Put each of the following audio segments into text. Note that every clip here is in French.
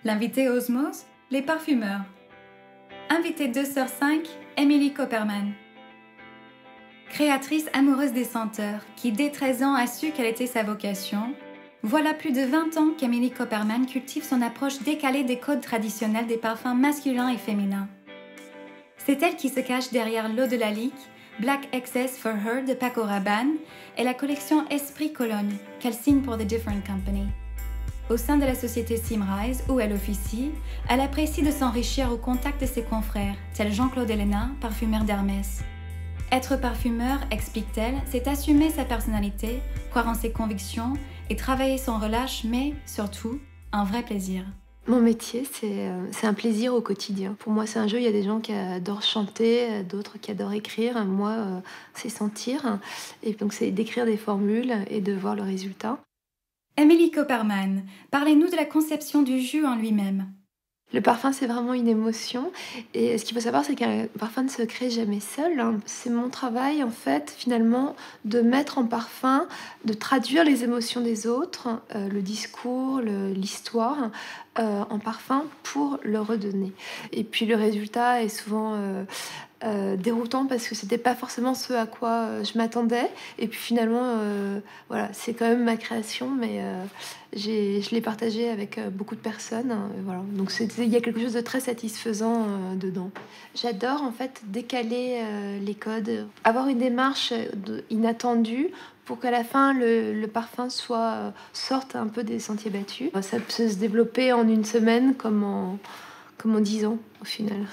L'invité Osmose, les parfumeurs. Invité 2 sur 5, Émilie Copperman. Créatrice amoureuse des senteurs, qui dès 13 ans a su quelle était sa vocation, voilà plus de 20 ans qu'Émilie Copperman cultive son approche décalée des codes traditionnels des parfums masculins et féminins. C'est elle qui se cache derrière l'eau de la Lique, Black Excess for Her de Paco Rabanne et la collection Esprit Cologne qu'elle signe pour The Different Company. Au sein de la société Simrise, où elle officie, elle apprécie de s'enrichir au contact de ses confrères, tels Jean-Claude Hélénin, parfumeur d'Hermès. Être parfumeur, explique-t-elle, c'est assumer sa personnalité, croire en ses convictions et travailler son relâche, mais surtout, un vrai plaisir. Mon métier, c'est un plaisir au quotidien. Pour moi, c'est un jeu. Il y a des gens qui adorent chanter, d'autres qui adorent écrire. Moi, c'est sentir. Et donc, c'est d'écrire des formules et de voir le résultat. Émilie Copperman, parlez-nous de la conception du jus en lui-même. Le parfum, c'est vraiment une émotion. Et ce qu'il faut savoir, c'est qu'un parfum ne se crée jamais seul, hein. C'est mon travail, en fait, finalement, de mettre en parfum, de traduire les émotions des autres, le discours, l'histoire, en parfum pour le redonner. Et puis le résultat est souvent déroutant parce que c'était pas forcément ce à quoi je m'attendais. Et puis finalement, voilà, c'est quand même ma création, mais je l'ai partagée avec beaucoup de personnes. Voilà. Donc il y a quelque chose de très satisfaisant dedans. J'adore en fait décaler les codes, avoir une démarche inattendue pour qu'à la fin le parfum sorte un peu des sentiers battus. Ça peut se développer en une semaine comme en 10 ans au final.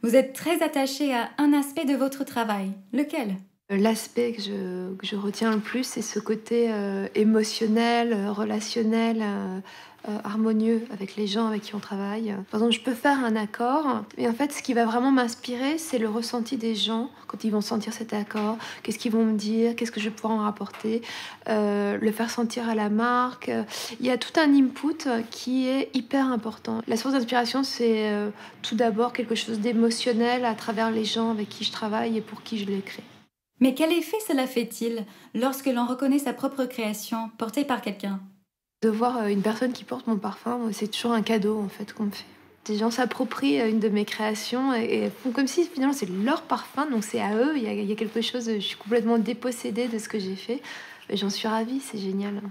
Vous êtes très attaché à un aspect de votre travail. Lequel ? L'aspect que je retiens le plus, c'est ce côté émotionnel, relationnel, harmonieux avec les gens avec qui on travaille. Par exemple, je peux faire un accord, mais en fait, ce qui va vraiment m'inspirer, c'est le ressenti des gens quand ils vont sentir cet accord. Qu'est-ce qu'ils vont me dire ? Qu'est-ce que je pourrais en rapporter ? Le faire sentir à la marque. Il y a tout un input qui est hyper important. La source d'inspiration, c'est tout d'abord quelque chose d'émotionnel à travers les gens avec qui je travaille et pour qui je les crée. Mais quel effet cela fait-il lorsque l'on reconnaît sa propre création portée par quelqu'un ? De voir une personne qui porte mon parfum, c'est toujours un cadeau en fait qu'on me fait. Des gens s'approprient une de mes créations et font comme si finalement c'est leur parfum, donc c'est à eux. Il y a quelque chose, je suis complètement dépossédée de ce que j'ai fait. Et j'en suis ravie, c'est génial.